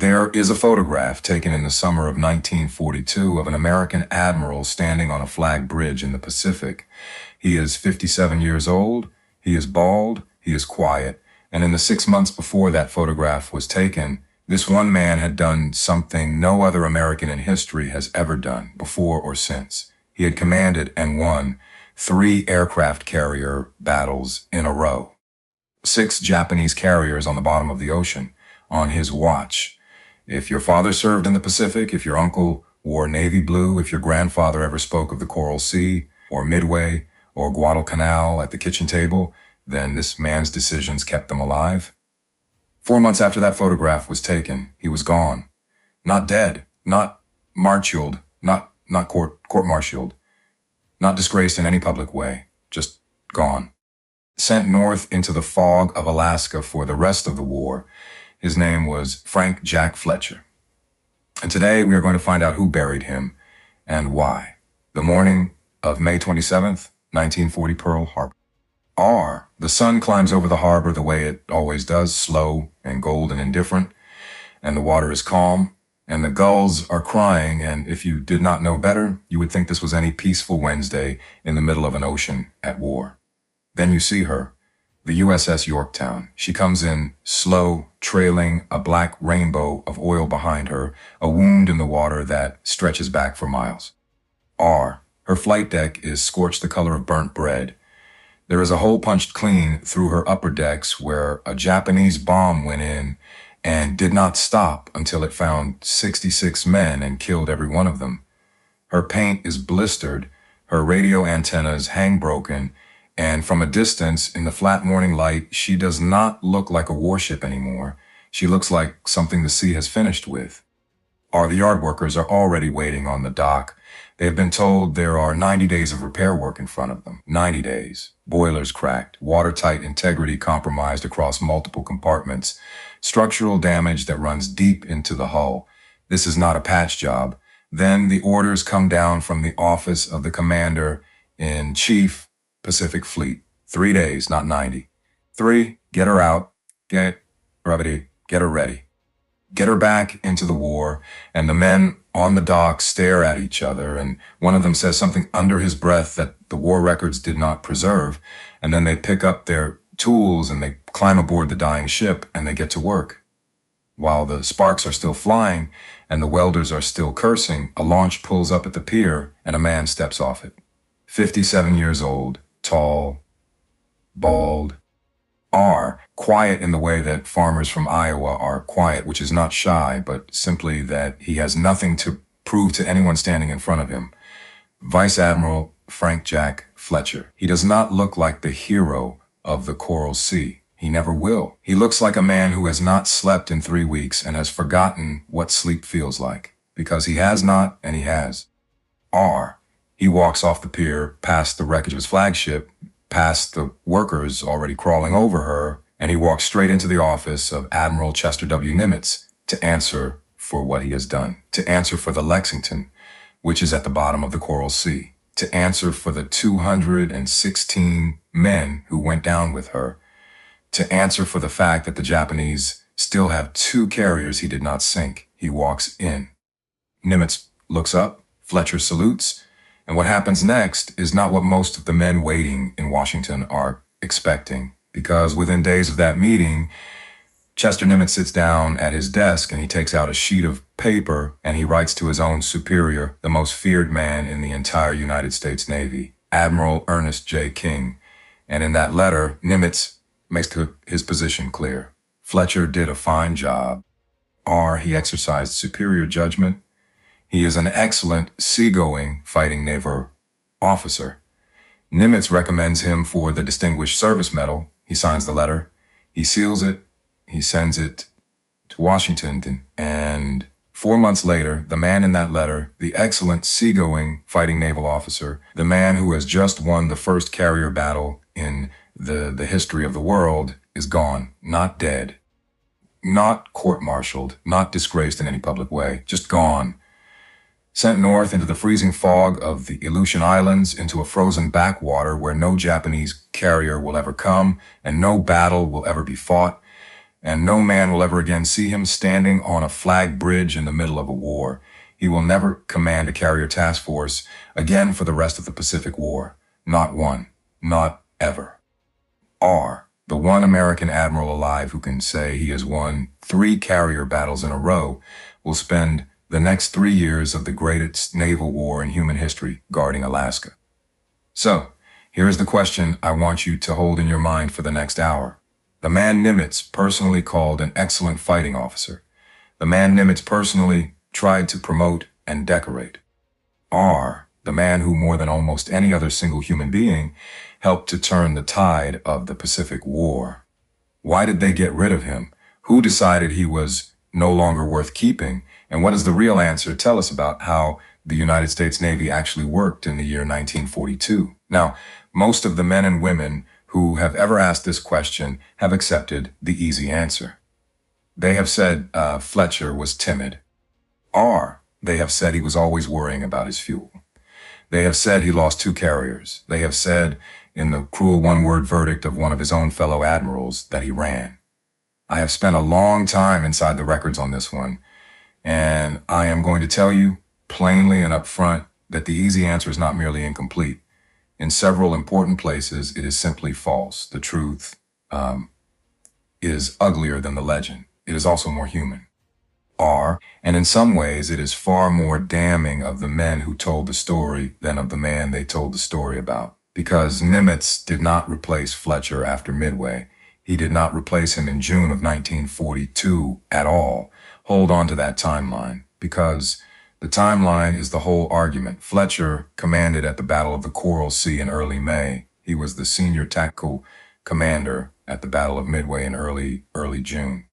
There is a photograph taken in the summer of 1942 of an American admiral standing on a flag bridge in the Pacific. He is 57 years old, he is bald, he is quiet, and in the 6 months before that photograph was taken, this one man had done something no other American in history has ever done, before or since. He had commanded and won 3 aircraft carrier battles in a row. 6 Japanese carriers on the bottom of the ocean, on his watch. If your father served in the Pacific, if your uncle wore navy blue, if your grandfather ever spoke of the Coral Sea, or Midway, or Guadalcanal at the kitchen table, then this man's decisions kept them alive. 4 months after that photograph was taken, he was gone. Not dead, not martialed, not court-martialed, not disgraced in any public way, just gone. Sent north into the fog of Alaska for the rest of the war. His name was Frank Jack Fletcher. And today we are going to find out who buried him and why. The morning of May 27th, 1940, Pearl Harbor. The sun climbs over the harbor the way it always does, slow and gold and indifferent, and the water is calm, and the gulls are crying, and if you did not know better, you would think this was any peaceful Wednesday in the middle of an ocean at war. Then you see her, the USS Yorktown. She comes in slow, trailing a black rainbow of oil behind her, a wound in the water that stretches back for miles. Her flight deck is scorched the color of burnt bread. There is a hole punched clean through her upper decks where a Japanese bomb went in and did not stop until it found 66 men and killed every one of them. Her paint is blistered, her radio antennas hang broken, and from a distance, in the flat morning light, she does not look like a warship anymore. She looks like something the sea has finished with. The yard workers are already waiting on the dock. They have been told there are 90 days of repair work in front of them. 90 days. Boilers cracked, watertight integrity compromised across multiple compartments, structural damage that runs deep into the hull. This is not a patch job. Then the orders come down from the office of the Commander-in-Chief, Pacific Fleet. 3 days, not 90. 3, get her out. Get her ready. Get her back into the war, and the men on the dock stare at each other, and one of them says something under his breath that the war records did not preserve, and then they pick up their tools and they climb aboard the dying ship and they get to work. While the sparks are still flying and the welders are still cursing, a launch pulls up at the pier and a man steps off it. 57 years old, tall, bald, quiet in the way that farmers from Iowa are quiet, which is not shy, but simply that he has nothing to prove to anyone standing in front of him. Vice Admiral Frank Jack Fletcher. He does not look like the hero of the Coral Sea. He never will. He looks like a man who has not slept in 3 weeks and has forgotten what sleep feels like, because he has not and he has. He walks off the pier, past the wreckage of his flagship, past the workers already crawling over her, and he walks straight into the office of Admiral Chester W. Nimitz to answer for what he has done, to answer for the Lexington, which is at the bottom of the Coral Sea, to answer for the 216 men who went down with her, to answer for the fact that the Japanese still have 2 carriers he did not sink. He walks in. Nimitz looks up, Fletcher salutes, and what happens next is not what most of the men waiting in Washington are expecting, because within days of that meeting, Chester Nimitz sits down at his desk and he takes out a sheet of paper and he writes to his own superior, the most feared man in the entire United States Navy, Admiral Ernest J. King. And in that letter, Nimitz makes his position clear. Fletcher did a fine job. He exercised superior judgment. He is an excellent seagoing fighting naval officer. Nimitz recommends him for the Distinguished Service Medal. He signs the letter. He seals it. He sends it to Washington. And 4 months later, the man in that letter, the excellent seagoing fighting naval officer, the man who has just won the first carrier battle in the history of the world, is gone, not dead, not court-martialed, not disgraced in any public way, just gone. Sent north into the freezing fog of the Aleutian Islands, into a frozen backwater where no Japanese carrier will ever come and no battle will ever be fought. and no man will ever again see him standing on a flag bridge in the middle of a war. He will never command a carrier task force again for the rest of the Pacific War. Not one. Not ever. R, the one American admiral alive who can say he has won 3 carrier battles in a row, will spend the next 3 years of the greatest naval war in human history guarding Alaska. So, here is the question I want you to hold in your mind for the next hour. The man Nimitz personally called an excellent fighting officer. The man Nimitz personally tried to promote and decorate. R, the man who more than almost any other single human being helped to turn the tide of the Pacific War. Why did they get rid of him? Who decided he was no longer worth keeping? And what does the real answer tell us about how the United States Navy actually worked in the year 1942? Now, most of the men and women who have ever asked this question have accepted the easy answer. They have said Fletcher was timid. Or they have said he was always worrying about his fuel. They have said he lost 2 carriers. They have said in the cruel one-word verdict of one of his own fellow admirals that he ran. I have spent a long time inside the records on this one, and I am going to tell you plainly and up front that the easy answer is not merely incomplete. In several important places, it is simply false. The truth is uglier than the legend. It is also more human. And in some ways, it is far more damning of the men who told the story than of the man they told the story about. Because Nimitz did not replace Fletcher after Midway. He did not replace him in June of 1942 at all. Hold on to that timeline, because the timeline is the whole argument. Fletcher commanded at the Battle of the Coral Sea in early May. He was the senior tactical commander at the Battle of Midway in early June.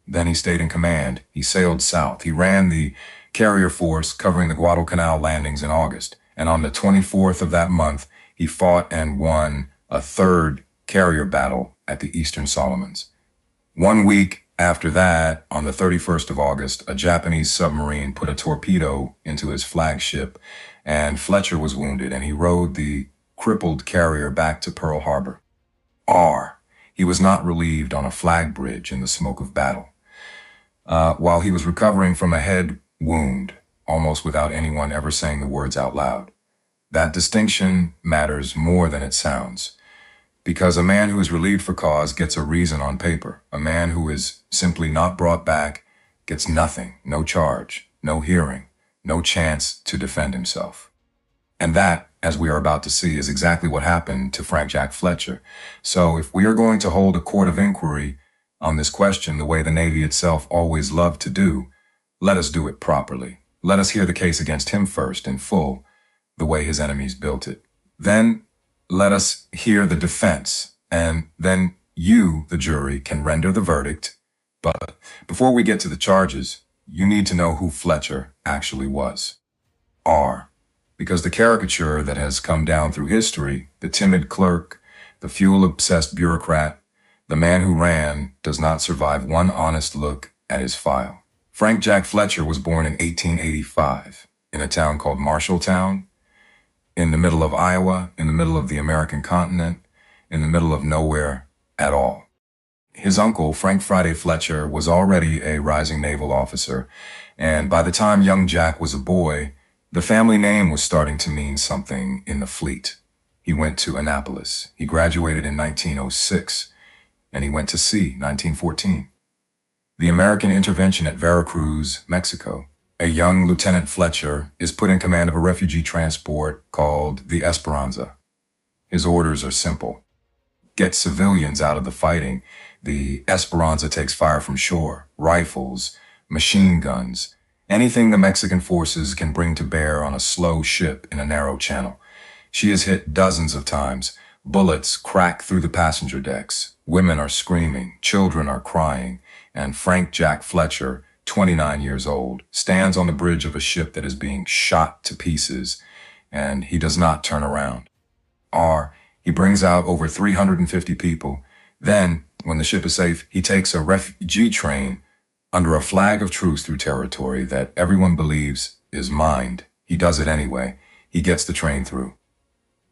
Then he stayed in command. He sailed south. He ran the carrier force covering the Guadalcanal landings in August. And on the 24th of that month, he fought and won a 3rd carrier battle at the Eastern Solomons. 1 week after that, on the 31st of August, a Japanese submarine put a torpedo into his flagship, and Fletcher was wounded, and he rowed the crippled carrier back to Pearl Harbor. He was not relieved on a flag bridge in the smoke of battle. While he was recovering from a head wound, almost without anyone ever saying the words out loud. That distinction matters more than it sounds, because a man who is relieved for cause gets a reason on paper. A man who is simply not brought back gets nothing, no charge, no hearing, no chance to defend himself. And that, as we are about to see, is exactly what happened to Frank Jack Fletcher. So if we are going to hold a court of inquiry on this question the way the Navy itself always loved to do, let us do it properly. Let us hear the case against him first in full, the way his enemies built it. Then let us hear the defense, and then you, the jury, can render the verdict. But before we get to the charges, you need to know who Fletcher actually was. Because the caricature that has come down through history, the timid clerk, the fuel-obsessed bureaucrat, the man who ran, does not survive one honest look at his file. Frank Jack Fletcher was born in 1885 in a town called Marshalltown, in the middle of Iowa, in the middle of the American continent, in the middle of nowhere at all. His uncle, Frank Friday Fletcher, was already a rising naval officer, and by the time young Jack was a boy, the family name was starting to mean something in the fleet. He went to Annapolis. He graduated in 1906, and he went to sea, 1914. The American intervention at Veracruz, Mexico. A young Lieutenant Fletcher is put in command of a refugee transport called the Esperanza. His orders are simple. Get civilians out of the fighting. The Esperanza takes fire from shore, rifles, machine guns, anything the Mexican forces can bring to bear on a slow ship in a narrow channel. She is hit dozens of times. Bullets crack through the passenger decks. Women are screaming, children are crying, and Frank Jack Fletcher, 29 years old, stands on the bridge of a ship that is being shot to pieces, and he does not turn around. He brings out over 350 people. Then, when the ship is safe, he takes a refugee train under a flag of truce through territory that everyone believes is mined. He does it anyway. He gets the train through.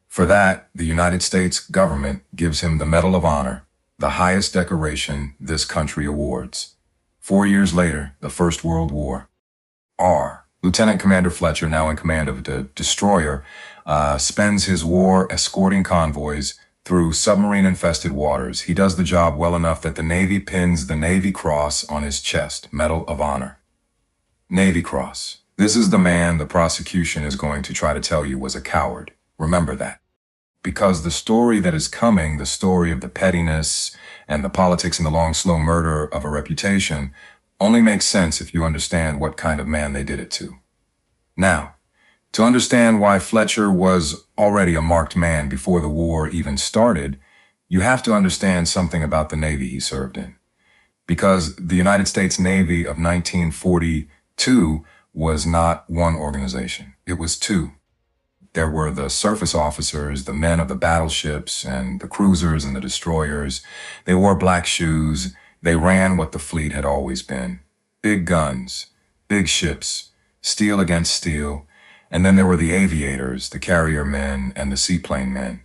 For that, the United States government gives him the Medal of Honor, the highest decoration this country awards. 4 years later, the First World War. R. Lieutenant Commander Fletcher, now in command of the destroyer, spends his war escorting convoys through submarine-infested waters. He does the job well enough that the Navy pins the Navy Cross on his chest, Medal of Honor. Navy Cross. This is the man the prosecution is going to try to tell you was a coward. Remember that. Because the story that is coming, the story of the pettiness and the politics and the long, slow murder of a reputation, only makes sense if you understand what kind of man they did it to. Now, to understand why Fletcher was already a marked man before the war even started, you have to understand something about the Navy he served in. Because the United States Navy of 1942 was not one organization. It was two. There were the surface officers, the men of the battleships and the cruisers and the destroyers. They wore black shoes. They ran what the fleet had always been. Big guns, big ships, steel against steel. And then there were the aviators, the carrier men, and the seaplane men.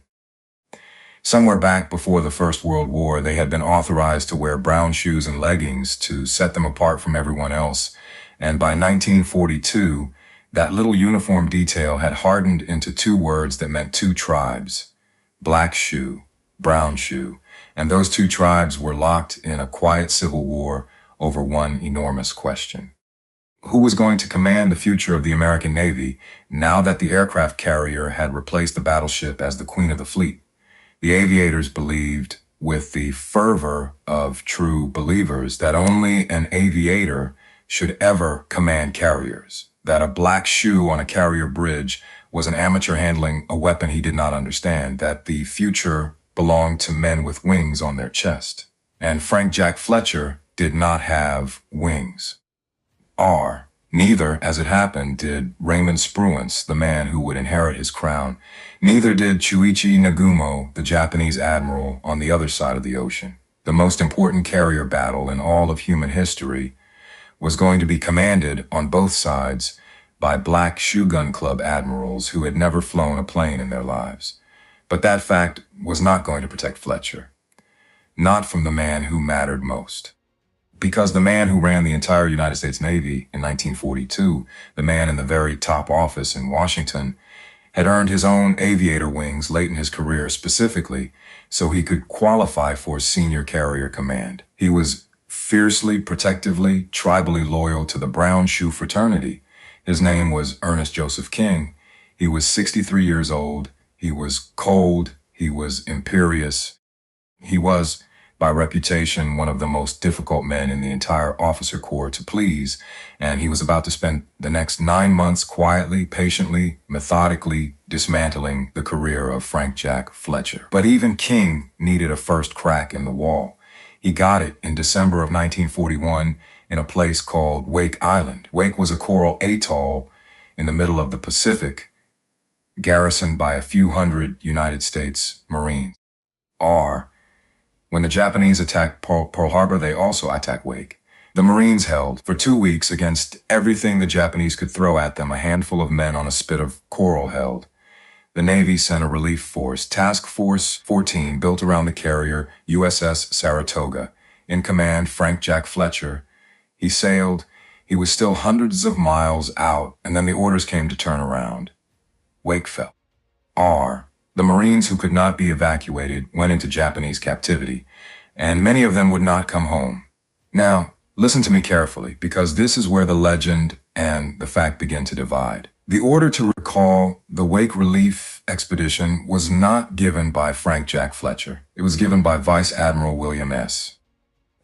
Somewhere back before the First World War, they had been authorized to wear brown shoes and leggings to set them apart from everyone else. And by 1942, that little uniform detail had hardened into two words that meant two tribes: black shoe, brown shoe. And those two tribes were locked in a quiet civil war over one enormous question. Who was going to command the future of the American Navy now that the aircraft carrier had replaced the battleship as the queen of the fleet? The aviators believed, with the fervor of true believers, that only an aviator should ever command carriers, that a black shoe on a carrier bridge was an amateur handling a weapon he did not understand, that the future belonged to men with wings on their chest. And Frank Jack Fletcher did not have wings. R. Neither, as it happened, did Raymond Spruance, the man who would inherit his crown. Neither did Chuichi Nagumo, the Japanese admiral on the other side of the ocean. The most important carrier battle in all of human history was going to be commanded on both sides by black shoe gun club admirals who had never flown a plane in their lives. But that fact was not going to protect Fletcher. Not from the man who mattered most. Because the man who ran the entire United States Navy in 1942, the man in the very top office in Washington, had earned his own aviator wings late in his career specifically so he could qualify for senior carrier command. He was fiercely, protectively, tribally loyal to the brown shoe fraternity. His name was Ernest Joseph King. He was 63 years old. He was cold. He was imperious. He was, by reputation, one of the most difficult men in the entire officer corps to please, and he was about to spend the next 9 months quietly, patiently, methodically dismantling the career of Frank Jack Fletcher. But even King needed a first crack in the wall. He got it in December of 1941 in a place called Wake Island. Wake was a coral atoll in the middle of the Pacific, garrisoned by a few hundred United States Marines. When the Japanese attacked Pearl Harbor, they also attacked Wake. The Marines held for 2 weeks against everything the Japanese could throw at them. A handful of men on a spit of coral held. The Navy sent a relief force, Task Force 14, built around the carrier USS Saratoga. In command, Frank Jack Fletcher. He sailed. He was still hundreds of miles out, and then the orders came to turn around. Wake fell. The Marines who could not be evacuated went into Japanese captivity, and many of them would not come home. Now, listen to me carefully, because this is where the legend and the fact begin to divide. The order to recall the Wake Relief Expedition was not given by Frank Jack Fletcher. It was given by Vice Admiral William S.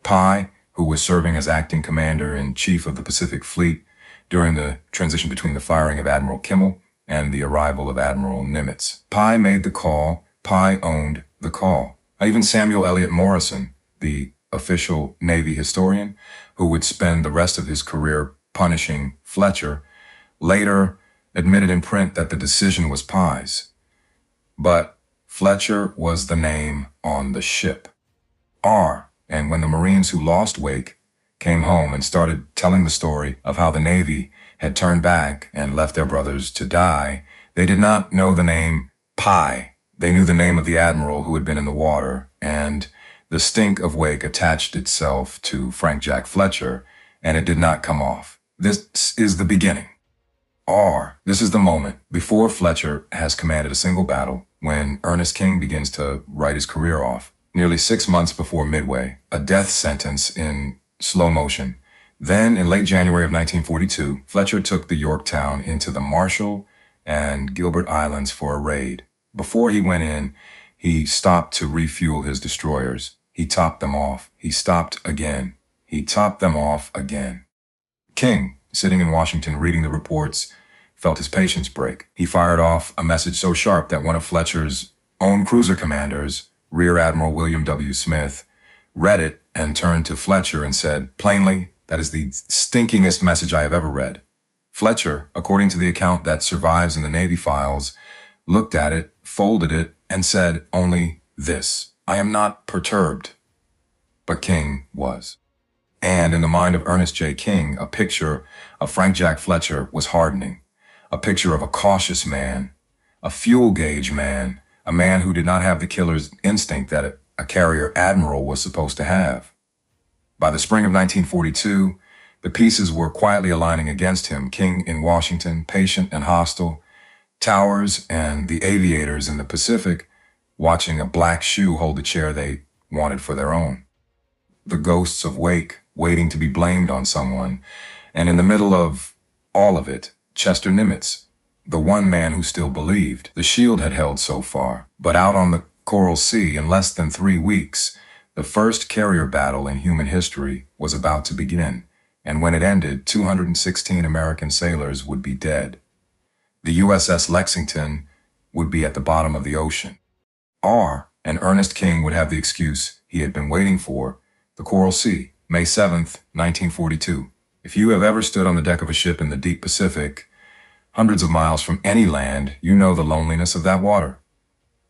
Pye, who was serving as acting commander-in-chief of the Pacific Fleet during the transition between the firing of Admiral Kimmel and the arrival of Admiral Nimitz. Pye made the call. Pye owned the call. Even Samuel Eliot Morison, the official Navy historian, who would spend the rest of his career punishing Fletcher, later admitted in print that the decision was Pye's. But Fletcher was the name on the ship. And when the Marines who lost Wake came home and started telling the story of how the Navy had turned back and left their brothers to die, they did not know the name Pye. They knew the name of the admiral who had been in the water, and The stink of wake attached itself to Frank Jack Fletcher, and it did not come off. This is the beginning. This is the moment before Fletcher has commanded a single battle, when Ernest King begins to write his career off. Nearly 6 months before Midway, a death sentence in slow motion. Then, in late January of 1942, Fletcher took the Yorktown into the Marshall and Gilbert Islands for a raid. Before he went in, he stopped to refuel his destroyers. He topped them off. He stopped again. He topped them off again. King, sitting in Washington reading the reports, felt his patience break. He fired off a message so sharp that one of Fletcher's own cruiser commanders, Rear Admiral William W. Smith, read it and turned to Fletcher and said, plainly, "That is the stinkingest message I have ever read." Fletcher, according to the account that survives in the Navy files, looked at it, folded it, and said only this: "I am not perturbed." But King was. And in the mind of Ernest J. King, a picture of Frank Jack Fletcher was hardening. A picture of a cautious man, a fuel gauge man, a man who did not have the killer's instinct that a carrier admiral was supposed to have. By the spring of 1942, the pieces were quietly aligning against him. King in Washington, patient and hostile. Towers and the aviators in the Pacific watching a black shoe hold the chair they wanted for their own. The ghosts of wake waiting to be blamed on someone. And in the middle of all of it, Chester Nimitz, the one man who still believed. The shield had held so far, but out on the Coral Sea in less than 3 weeks, the first carrier battle in human history was about to begin, and when it ended, 216 American sailors would be dead. The USS Lexington would be at the bottom of the ocean. And Ernest King would have the excuse he had been waiting for: the Coral Sea, May 7th, 1942. If you have ever stood on the deck of a ship in the deep Pacific, hundreds of miles from any land, you know the loneliness of that water.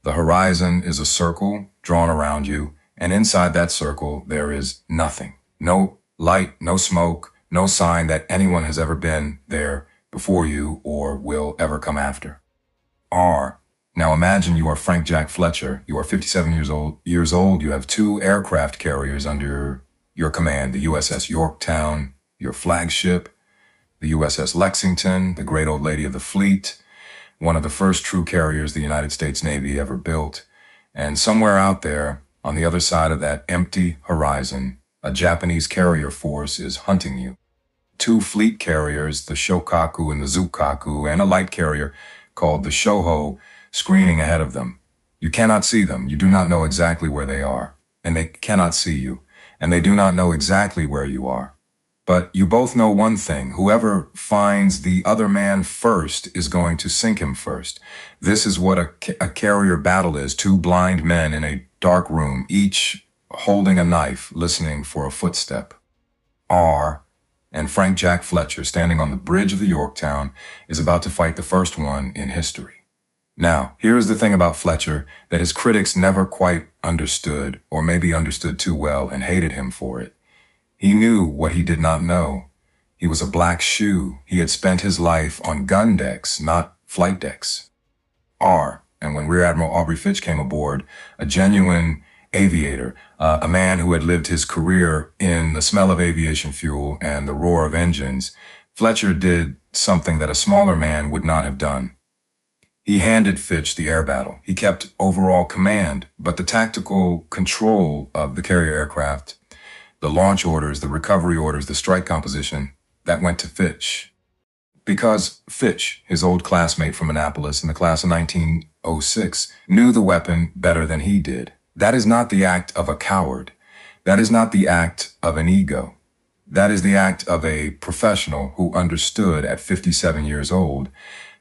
The horizon is a circle drawn around you, and inside that circle there is nothing. No light, no smoke, no sign that anyone has ever been there before you or will ever come after. Now imagine you are Frank Jack Fletcher. You are 57 years old. You have 2 aircraft carriers under your command: the USS Yorktown, your flagship, the USS Lexington, the great old lady of the fleet, one of the first true carriers the United States Navy ever built. And somewhere out there, on the other side of that empty horizon, a Japanese carrier force is hunting you. 2 fleet carriers, the Shokaku and the Zukaku, and a light carrier called the Shoho, screening ahead of them. You cannot see them. You do not know exactly where they are, and they cannot see you, and they do not know exactly where you are. But you both know one thing: whoever finds the other man first is going to sink him first. This is what a carrier battle is: 2 blind men in a dark room, each holding a knife, listening for a footstep. And Frank Jack Fletcher, standing on the bridge of the Yorktown, is about to fight the first one in history. Now, here's the thing about Fletcher that his critics never quite understood, or maybe understood too well and hated him for it. He knew what he did not know. He was a black shoe. He had spent his life on gun decks, not flight decks. And when Rear Admiral Aubrey Fitch came aboard, a genuine aviator, a man who had lived his career in the smell of aviation fuel and the roar of engines, Fletcher did something that a smaller man would not have done. He handed Fitch the air battle. He kept overall command, but the tactical control of the carrier aircraft, the launch orders, the recovery orders, the strike composition, that went to Fitch. Because Fitch, his old classmate from Annapolis in the class of 1906, knew the weapon better than he did. That is not the act of a coward. That is not the act of an ego. That is the act of a professional who understood at 57 years old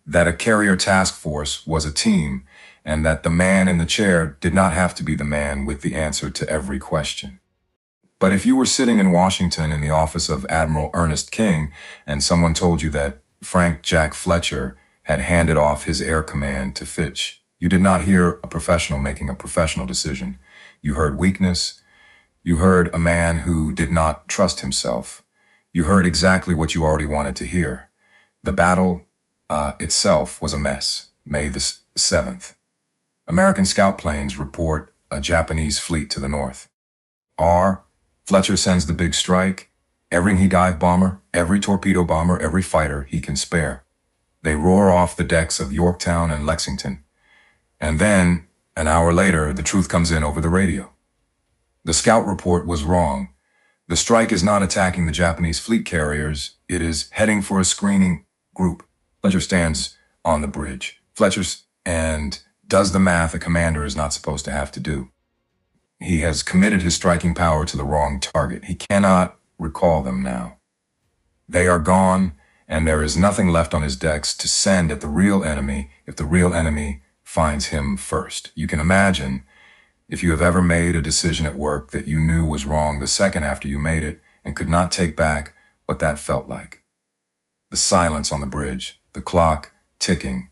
that a carrier task force was a team, and that the man in the chair did not have to be the man with the answer to every question. But if you were sitting in Washington in the office of Admiral Ernest King, and someone told you that Frank Jack Fletcher had handed off his air command to Fitch, you did not hear a professional making a professional decision. You heard weakness. You heard a man who did not trust himself. You heard exactly what you already wanted to hear. The battle itself was a mess. May the 7th. American scout planes report a Japanese fleet to the north. R. Fletcher sends the big strike. Every he dive bomber, every torpedo bomber, every fighter he can spare. They roar off the decks of Yorktown and Lexington. And then, an hour later, the truth comes in over the radio. The scout report was wrong. The strike is not attacking the Japanese fleet carriers. It is heading for a screening group. Fletcher stands on the bridge. Fletcher's and does the math a commander is not supposed to have to do. He has committed his striking power to the wrong target. He cannot recall them now. They are gone, and there is nothing left on his decks to send at the real enemy if the real enemy finds him first. You can imagine if you have ever made a decision at work that you knew was wrong the second after you made it and could not take back what that felt like. The silence on the bridge, the clock ticking.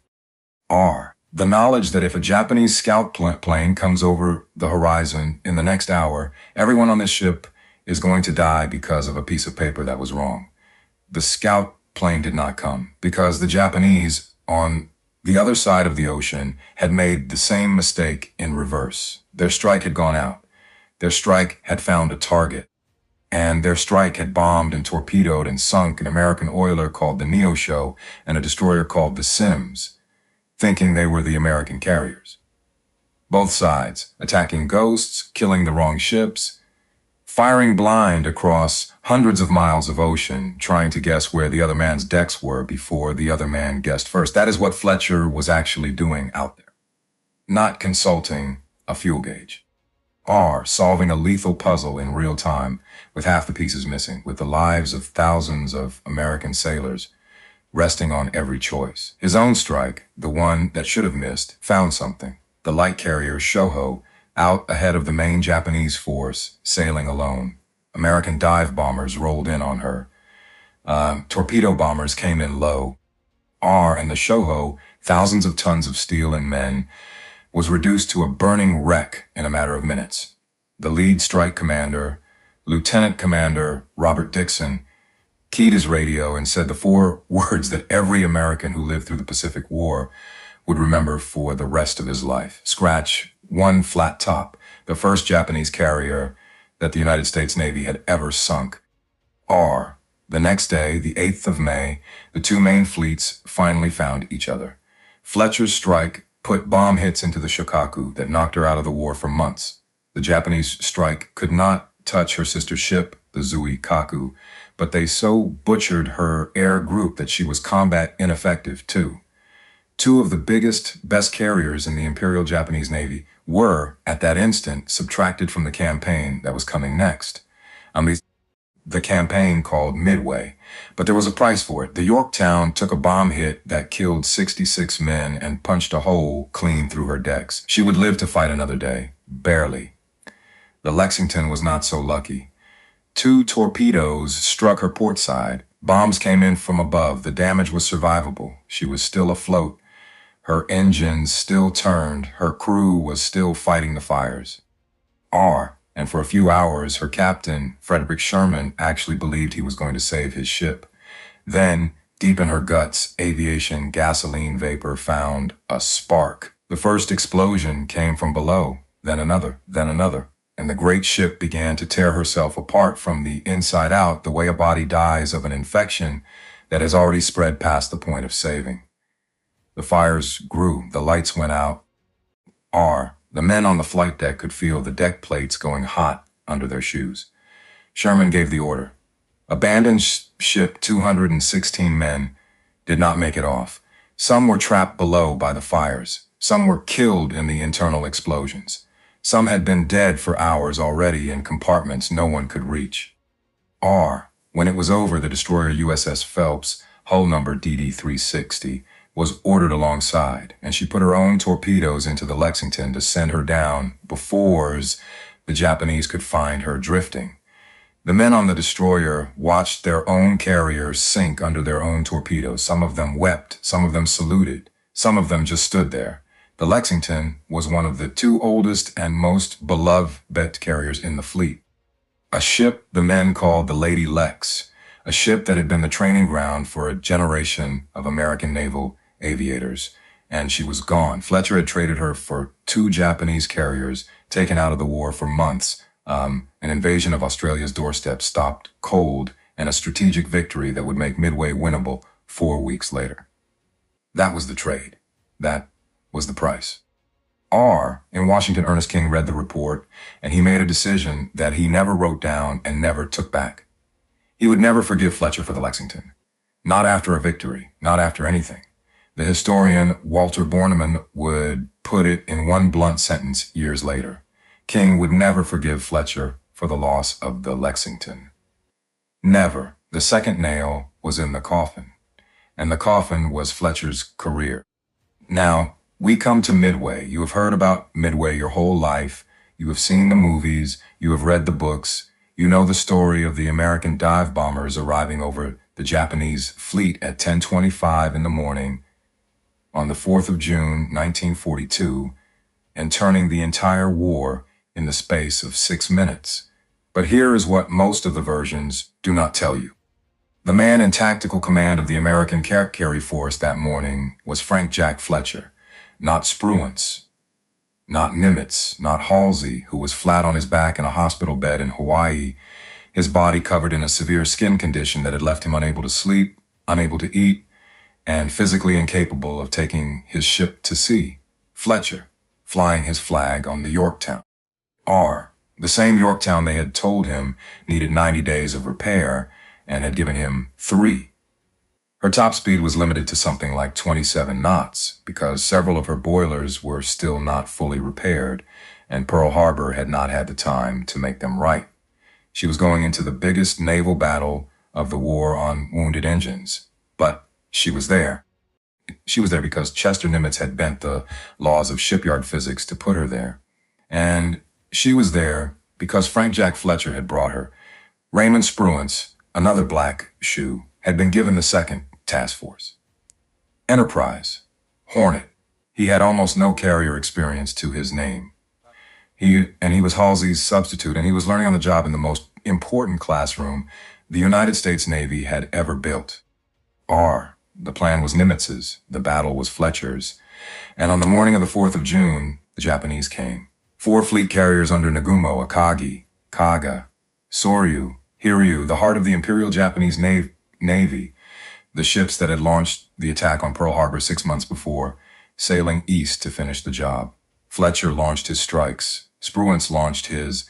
R. The knowledge that if a Japanese scout plane comes over the horizon in the next hour, everyone on this ship is going to die because of a piece of paper that was wrong. The scout plane did not come because the Japanese on the other side of the ocean had made the same mistake in reverse. Their strike had gone out. Their strike had found a target. And their strike had bombed and torpedoed and sunk an American oiler called the Shoho and a destroyer called the Sims, thinking they were the American carriers. Both sides, attacking ghosts, killing the wrong ships, firing blind across hundreds of miles of ocean, trying to guess where the other man's decks were before the other man guessed first. That is what Fletcher was actually doing out there. Not consulting a fuel gauge. R. Solving a lethal puzzle in real time with half the pieces missing, with the lives of thousands of American sailors resting on every choice. His own strike, the one that should have missed, found something. The light carrier Shoho, out ahead of the main Japanese force, sailing alone. American dive bombers rolled in on her. Torpedo bombers came in low. R and the Shoho, thousands of tons of steel and men, was reduced to a burning wreck in a matter of minutes. The lead strike commander, Lieutenant Commander Robert Dixon, keyed his radio and said the 4 words that every American who lived through the Pacific War would remember for the rest of his life. Scratch one flat top, the first Japanese carrier that the United States Navy had ever sunk. R. The next day, the 8th of May, the 2 main fleets finally found each other. Fletcher's strike put bomb hits into the Shokaku that knocked her out of the war for months. The Japanese strike could not touch her sister ship, the Zui Kaku, but they so butchered her air group that she was combat ineffective too. 2 of the biggest, best carriers in the Imperial Japanese Navy were, at that instant, subtracted from the campaign that was coming next. The campaign called Midway, but there was a price for it. The Yorktown took a bomb hit that killed 66 men and punched a hole clean through her decks. She would live to fight another day, barely. The Lexington was not so lucky. 2 torpedoes struck her port side. Bombs came in from above. The damage was survivable. She was still afloat. Her engines still turned. Her crew was still fighting the fires. And for a few hours, her captain, Frederick Sherman, actually believed he was going to save his ship. Then, deep in her guts, aviation gasoline vapor found a spark. The first explosion came from below, then another, and the great ship began to tear herself apart from the inside out the way a body dies of an infection that has already spread past the point of saving. The fires grew, the lights went out. The men on the flight deck could feel the deck plates going hot under their shoes. Sherman gave the order. Abandoned ship 216 men did not make it off. Some were trapped below by the fires. Some were killed in the internal explosions. Some had been dead for hours already in compartments no one could reach. When it was over, the destroyer USS Phelps, hull number DD-360, was ordered alongside, and she put her own torpedoes into the Lexington to send her down before the Japanese could find her drifting. The men on the destroyer watched their own carriers sink under their own torpedoes. Some of them wept, some of them saluted, some of them just stood there. The Lexington was one of the 2 oldest and most beloved carriers in the fleet. A ship the men called the Lady Lex, a ship that had been the training ground for a generation of American naval aviators, and she was gone. Fletcher had traded her for 2 Japanese carriers taken out of the war for months, An invasion of Australia's doorstep stopped cold, and a strategic victory that would make Midway winnable 4 weeks later. That was the trade. That was the price. In Washington, Ernest King read the report, and he made a decision that he never wrote down and never took back. He would never forgive Fletcher for the Lexington. Not after a victory, not after anything. The historian Walter Borneman would put it in one blunt sentence years later. King would never forgive Fletcher for the loss of the Lexington. Never. The second nail was in the coffin, and the coffin was Fletcher's career. Now, we come to Midway. You have heard about Midway your whole life. You have seen the movies. You have read the books. You know the story of the American dive bombers arriving over the Japanese fleet at 10:25 in the morning on the 4th of June, 1942, and turning the entire war in the space of 6 minutes. But here is what most of the versions do not tell you. The man in tactical command of the American carry force that morning was Frank Jack Fletcher, not Spruance, not Nimitz, not Halsey, who was flat on his back in a hospital bed in Hawaii, his body covered in a severe skin condition that had left him unable to sleep, unable to eat, and physically incapable of taking his ship to sea. Fletcher, flying his flag on the Yorktown. The same Yorktown they had told him needed 90 days of repair and had given him 3. Her top speed was limited to something like 27 knots because several of her boilers were still not fully repaired, and Pearl Harbor had not had the time to make them right. She was going into the biggest naval battle of the war on wounded engines, but she was there. She was there because Chester Nimitz had bent the laws of shipyard physics to put her there. And she was there because Frank Jack Fletcher had brought her. Raymond Spruance, another black shoe, had been given the second task force. Enterprise, Hornet. He had almost no carrier experience to his name. He was Halsey's substitute, and he was learning on the job in the most important classroom the United States Navy had ever built. The plan was Nimitz's, the battle was Fletcher's, and on the morning of the 4th of June, the Japanese came. 4 fleet carriers under Nagumo, Akagi, Kaga, Soryu, Hiryu, the heart of the Imperial Japanese Navy, the ships that had launched the attack on Pearl Harbor 6 months before, sailing east to finish the job. Fletcher launched his strikes, Spruance launched his,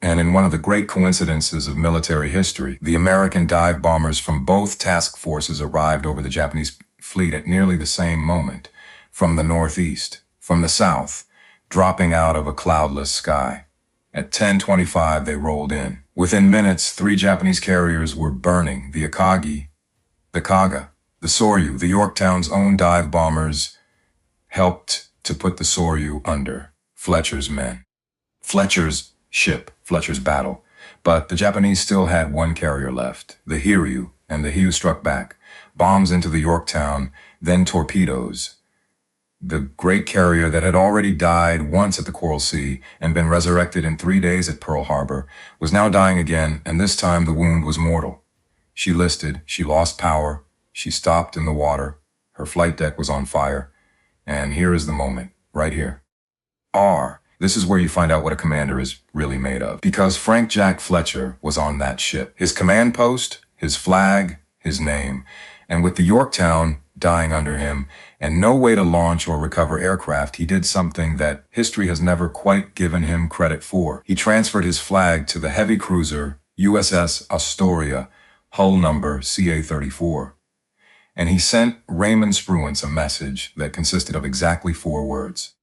and in one of the great coincidences of military history, the American dive bombers from both task forces arrived over the Japanese fleet at nearly the same moment, from the northeast, from the south, dropping out of a cloudless sky. At 10:25, they rolled in. Within minutes, 3 Japanese carriers were burning: the Akagi, the Kaga, the Soryu. The Yorktown's own dive bombers helped to put the Soryu under Fletcher's men. Fletcher's ship, Fletcher's battle. But the Japanese still had 1 carrier left, the Hiryu, and the Hiryu struck back. Bombs into the Yorktown, then torpedoes. The great carrier that had already died once at the Coral Sea and been resurrected in 3 days at Pearl Harbor was now dying again, and this time the wound was mortal. She listed, she lost power, she stopped in the water, her flight deck was on fire, and here is the moment, right here. This is where you find out what a commander is really made of. Because Frank Jack Fletcher was on that ship. His command post, his flag, his name. And with the Yorktown dying under him, and no way to launch or recover aircraft, he did something that history has never quite given him credit for. He transferred his flag to the heavy cruiser USS Astoria, hull number CA-34. And he sent Raymond Spruance a message that consisted of exactly 4 words.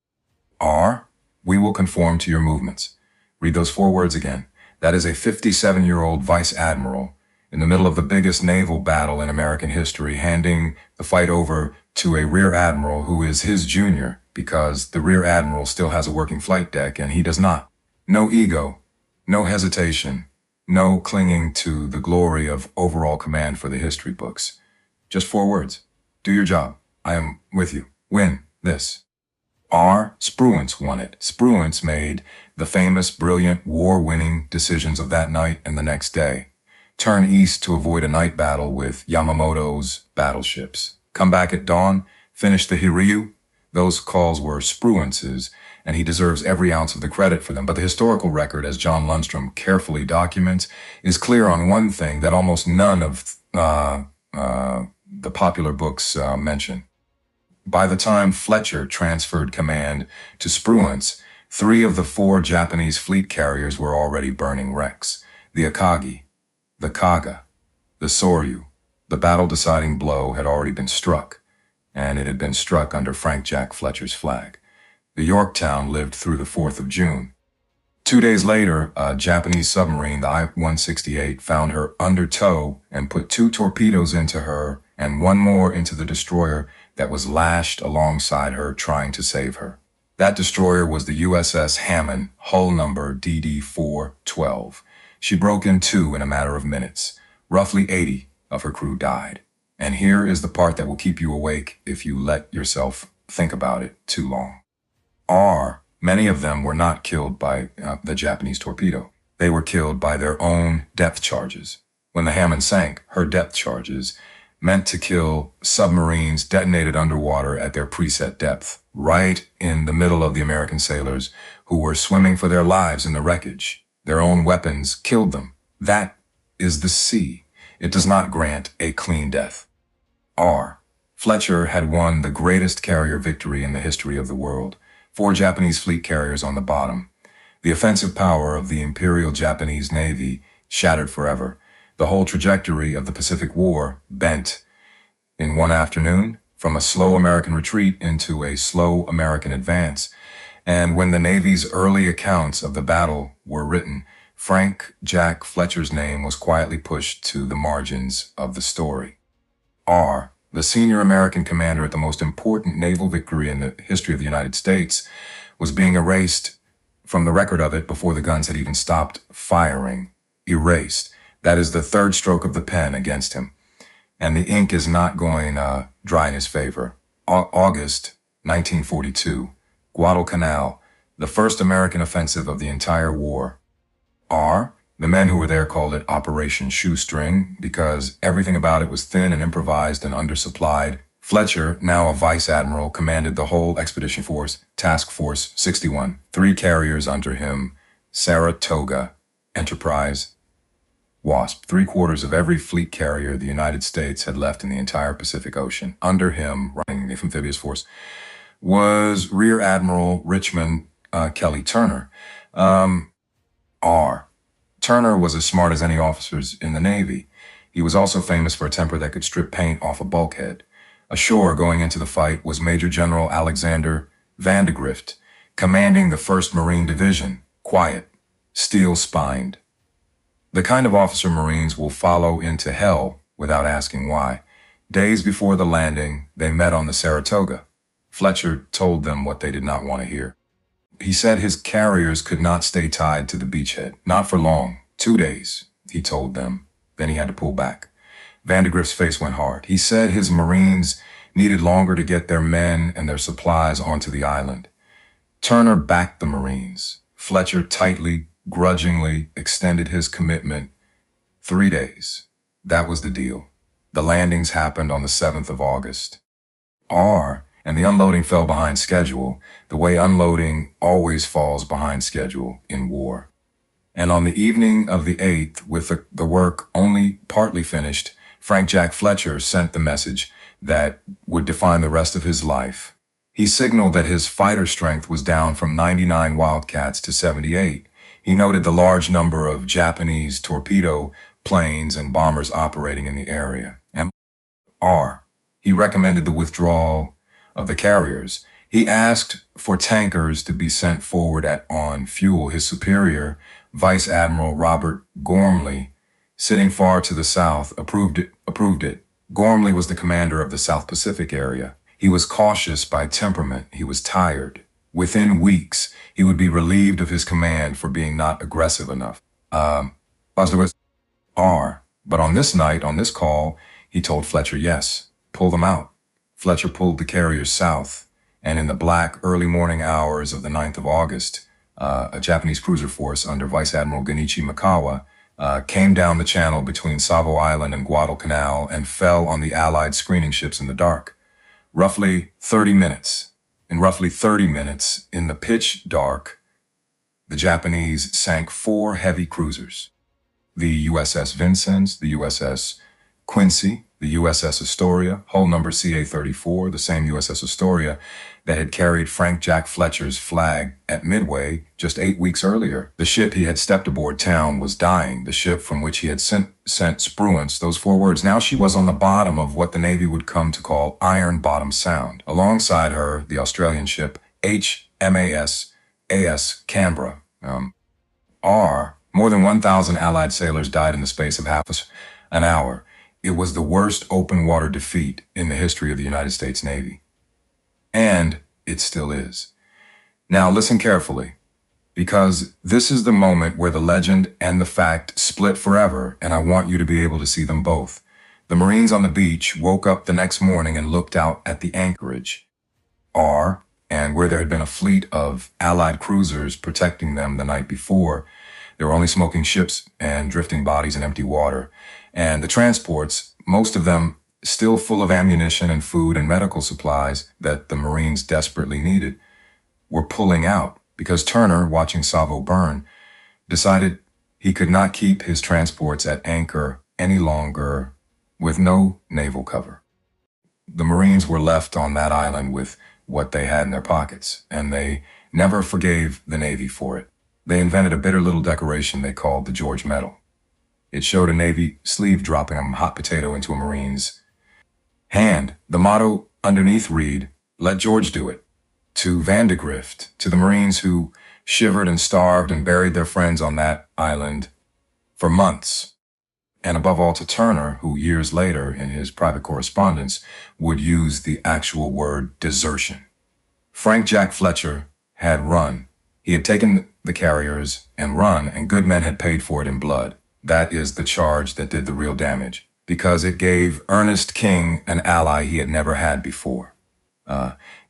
We will conform to your movements. Read those 4 words again. That is a 57-year-old vice admiral in the middle of the biggest naval battle in American history, handing the fight over to a rear admiral who is his junior, because the rear admiral still has a working flight deck and he does not. No ego, no hesitation, no clinging to the glory of overall command for the history books. Just 4 words. Do your job. I am with you. Win this. Spruance won it. Spruance made the famous, brilliant, war-winning decisions of that night and the next day. Turn east to avoid a night battle with Yamamoto's battleships. Come back at dawn, finish the Hiryu. Those calls were Spruance's, and he deserves every ounce of the credit for them. But the historical record, as John Lundstrom carefully documents, is clear on one thing that almost none of the popular books mention. By the time Fletcher transferred command to Spruance, 3 of the 4 Japanese fleet carriers were already burning wrecks: the Akagi, the Kaga, the Soryu. The battle-deciding blow had already been struck, and it had been struck under Frank Jack Fletcher's flag. The Yorktown lived through the 4th of June. 2 days later, a Japanese submarine, the I-168, found her under tow and put 2 torpedoes into her and 1 more into the destroyer that was lashed alongside her, trying to save her. That destroyer was the USS Hammond, hull number DD-412. She broke in 2 in a matter of minutes. Roughly 80 of her crew died. And here is the part that will keep you awake if you let yourself think about it too long. Many of them were not killed by the Japanese torpedo. They were killed by their own depth charges. When the Hammond sank, her depth charges meant to kill submarines detonated underwater at their preset depth, right in the middle of the American sailors who were swimming for their lives in the wreckage. Their own weapons killed them. That is the sea. It does not grant a clean death. Fletcher had won the greatest carrier victory in the history of the world. 4 Japanese fleet carriers on the bottom. The offensive power of the Imperial Japanese Navy shattered forever. The whole trajectory of the Pacific War bent in one afternoon from a slow American retreat into a slow American advance. And when the Navy's early accounts of the battle were written, Frank Jack Fletcher's name was quietly pushed to the margins of the story. The senior American commander at the most important naval victory in the history of the United States, was being erased from the record of it before the guns had even stopped firing. Erased. That is the 3rd stroke of the pen against him. And the ink is not going dry in his favor. August 1942, Guadalcanal, the first American offensive of the entire war. The men who were there called it Operation Shoestring because everything about it was thin and improvised and undersupplied. Fletcher, now a vice admiral, commanded the whole expedition force, Task Force 61. 3 carriers under him: Saratoga, Enterprise, Wasp. 3/4 of every fleet carrier the United States had left in the entire Pacific Ocean. Under him, running the amphibious force, was Rear Admiral Richmond Kelly Turner. Turner was as smart as any officers in the Navy. He was also famous for a temper that could strip paint off a bulkhead. Ashore going into the fight was Major General Alexander Vandegrift, commanding the 1st Marine Division, quiet, steel-spined. The kind of officer Marines will follow into hell without asking why. Days before the landing, they met on the Saratoga. Fletcher told them what they did not want to hear. He said his carriers could not stay tied to the beachhead. Not for long. 2 days, he told them. Then he had to pull back. Vandegrift's face went hard. He said his Marines needed longer to get their men and their supplies onto the island. Turner backed the Marines. Fletcher tightly, grudgingly extended his commitment. 3 days. That was the deal. The landings happened on the 7th of August. And the unloading fell behind schedule, the way unloading always falls behind schedule in war. And on the evening of the 8th, with the work only partly finished, Frank Jack Fletcher sent the message that would define the rest of his life. He signaled that his fighter strength was down from 99 Wildcats to 78. He noted the large number of Japanese torpedo planes and bombers operating in the area. And he recommended the withdrawal of the carriers. He asked for tankers to be sent forward on fuel. His superior, Vice Admiral Robert Gormley, sitting far to the south, approved it. Gormley was the commander of the South Pacific area. He was cautious by temperament. He was tired. Within weeks, he would be relieved of his command for being not aggressive enough. But on this night, on this call, he told Fletcher, yes, pull them out. Fletcher pulled the carriers south, and in the black early morning hours of the 9th of August, a Japanese cruiser force under Vice Admiral Genichi Mikawa came down the channel between Savo Island and Guadalcanal and fell on the Allied screening ships in the dark. Roughly 30 minutes. In roughly 30 minutes, in the pitch dark, the Japanese sank 4 heavy cruisers. The USS Vincennes, the USS Quincy, the USS Astoria, hull number CA-34, the same USS Astoria that had carried Frank Jack Fletcher's flag at Midway just 8 weeks earlier. The ship he had stepped aboard town was dying, the ship from which he had sent spruance, those 4 words. Now she was on the bottom of what the Navy would come to call Iron Bottom Sound. Alongside her, the Australian ship HMAS AS Canberra. More than 1,000 Allied sailors died in the space of half an hour. It was the worst open water defeat in the history of the United States Navy. And it still is. Now listen carefully, because this is the moment where the legend and the fact split forever, and I want you to be able to see them both. The Marines on the beach woke up the next morning and looked out at the anchorage, and where there had been a fleet of Allied cruisers protecting them the night before, there were only smoking ships and drifting bodies in empty water. And the transports, most of them still full of ammunition and food and medical supplies that the Marines desperately needed, were pulling out because Turner, watching Savo burn, decided he could not keep his transports at anchor any longer with no naval cover. The Marines were left on that island with what they had in their pockets, and they never forgave the Navy for it. They invented a bitter little decoration they called the George Medal. It showed a Navy sleeve dropping a hot potato into a Marine's hand. The motto underneath read, "Let George do it." To Vandegrift, to the Marines who shivered and starved and buried their friends on that island for months. And above all to Turner, who years later in his private correspondence would use the actual word desertion. Frank Jack Fletcher had run. He had taken the carriers and run, and good men had paid for it in blood. That is the charge that did the real damage, because it gave Ernest King an ally he had never had before.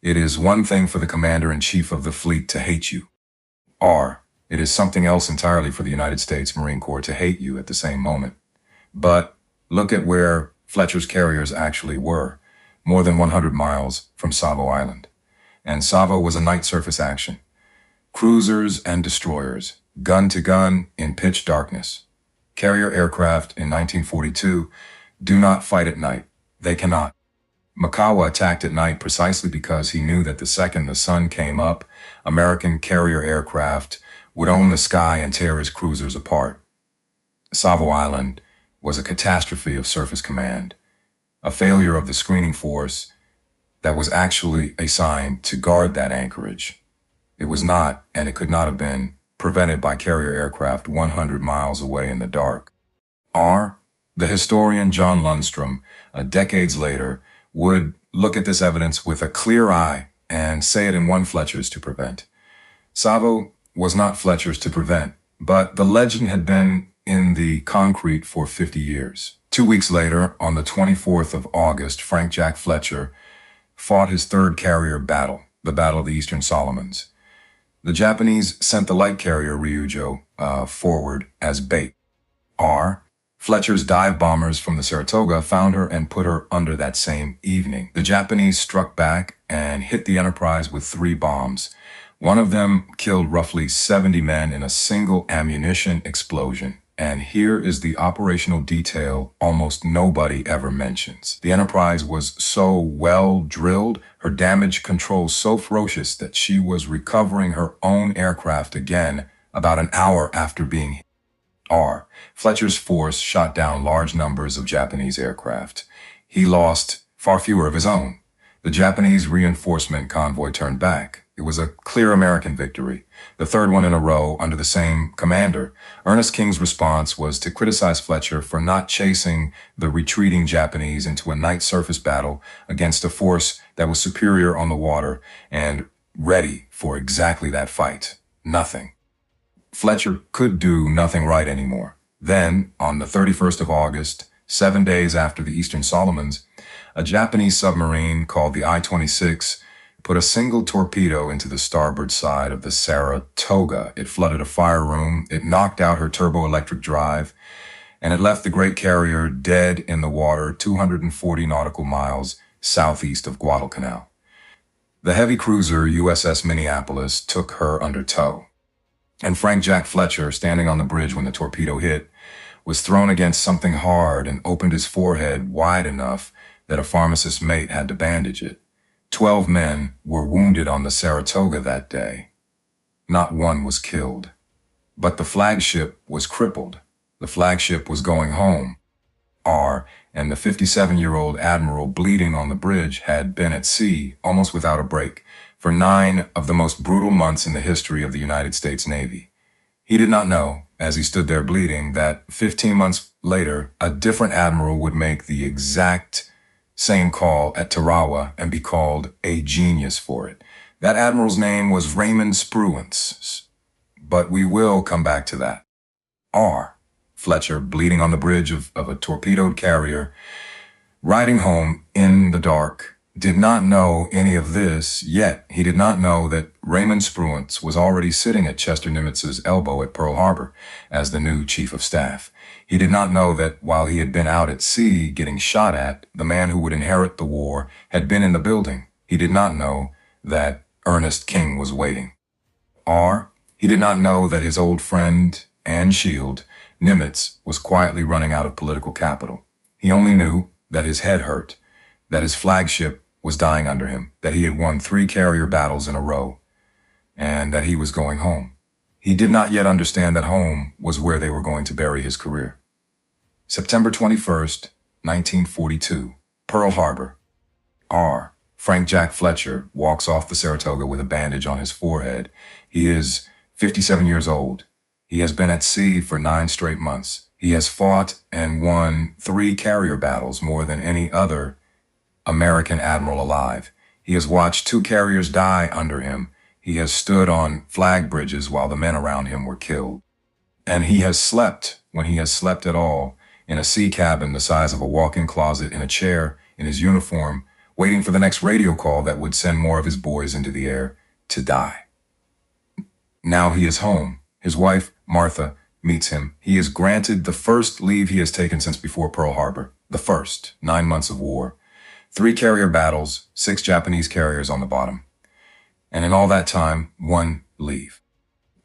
It is one thing for the commander-in-chief of the fleet to hate you. It is something else entirely for the United States Marine Corps to hate you at the same moment. But look at where Fletcher's carriers actually were, more than 100 miles from Savo Island. And Savo was a night surface action. Cruisers and destroyers, gun to gun in pitch darkness. Carrier aircraft in 1942 do not fight at night. They cannot. Mikawa attacked at night precisely because he knew that the second the sun came up, American carrier aircraft would own the sky and tear his cruisers apart. Savo Island was a catastrophe of surface command, a failure of the screening force that was actually assigned to guard that anchorage. It was not, and it could not have been, prevented by carrier aircraft 100 miles away in the dark. The historian John Lundstrom, decades later, would look at this evidence with a clear eye and say it in one Fletcher's to prevent. Savo was not Fletcher's to prevent, but the legend had been in the concrete for 50 years. 2 weeks later, on the 24th of August, Frank Jack Fletcher fought his third carrier battle, the Battle of the Eastern Solomons. The Japanese sent the light carrier Ryujo forward as bait. Fletcher's dive bombers from the Saratoga found her and put her under that same evening. The Japanese struck back and hit the Enterprise with 3 bombs. One of them killed roughly 70 men in a single ammunition explosion. And here is the operational detail almost nobody ever mentions. The Enterprise was so well drilled, her damage control so ferocious that she was recovering her own aircraft again about an hour after being hit. Fletcher's force shot down large numbers of Japanese aircraft. He lost far fewer of his own. The Japanese reinforcement convoy turned back. It was a clear American victory, the third one in a row under the same commander. Ernest King's response was to criticize Fletcher for not chasing the retreating Japanese into a night surface battle against a force that was superior on the water and ready for exactly that fight. Nothing. Fletcher could do nothing right anymore. Then, on the 31st of August, 7 days after the Eastern Solomons, a Japanese submarine called the I-26 put a single torpedo into the starboard side of the Saratoga. It flooded a fire room, it knocked out her turboelectric drive, and it left the great carrier dead in the water 240 nautical miles southeast of Guadalcanal. The heavy cruiser USS Minneapolis took her under tow, and Frank Jack Fletcher, standing on the bridge when the torpedo hit, was thrown against something hard and opened his forehead wide enough that a pharmacist's mate had to bandage it. 12 men were wounded on the Saratoga that day. Not one was killed. But the flagship was crippled. The flagship was going home. And the 57-year-old admiral bleeding on the bridge had been at sea, almost without a break, for 9 of the most brutal months in the history of the United States Navy. He did not know, as he stood there bleeding, that 15 months later, a different admiral would make the exact same call at Tarawa and be called a genius for it. That admiral's name was Raymond Spruance. But we will come back to that. Fletcher, bleeding on the bridge of a torpedoed carrier, riding home in the dark, did not know any of this, yet he did not know that Raymond Spruance was already sitting at Chester Nimitz's elbow at Pearl Harbor as the new chief of staff. He did not know that while he had been out at sea getting shot at, the man who would inherit the war had been in the building. He did not know that Ernest King was waiting. He did not know that his old friend and shield, Nimitz, was quietly running out of political capital. He only knew that his head hurt, that his flagship was dying under him, that he had won 3 carrier battles in a row, and that he was going home. He did not yet understand that home was where they were going to bury his career. September 21st, 1942, Pearl Harbor. Frank Jack Fletcher walks off the Saratoga with a bandage on his forehead. He is 57 years old. He has been at sea for 9 straight months. He has fought and won 3 carrier battles, more than any other American admiral alive. He has watched 2 carriers die under him. He has stood on flag bridges while the men around him were killed. And he has slept, when he has slept at all, in a sea cabin the size of a walk-in closet, in a chair, in his uniform, waiting for the next radio call that would send more of his boys into the air to die. Now he is home. His wife, Martha, meets him. He is granted the first leave he has taken since before Pearl Harbor. The first. 9 months of war. 3 carrier battles, 6 Japanese carriers on the bottom. And in all that time, 1 leave.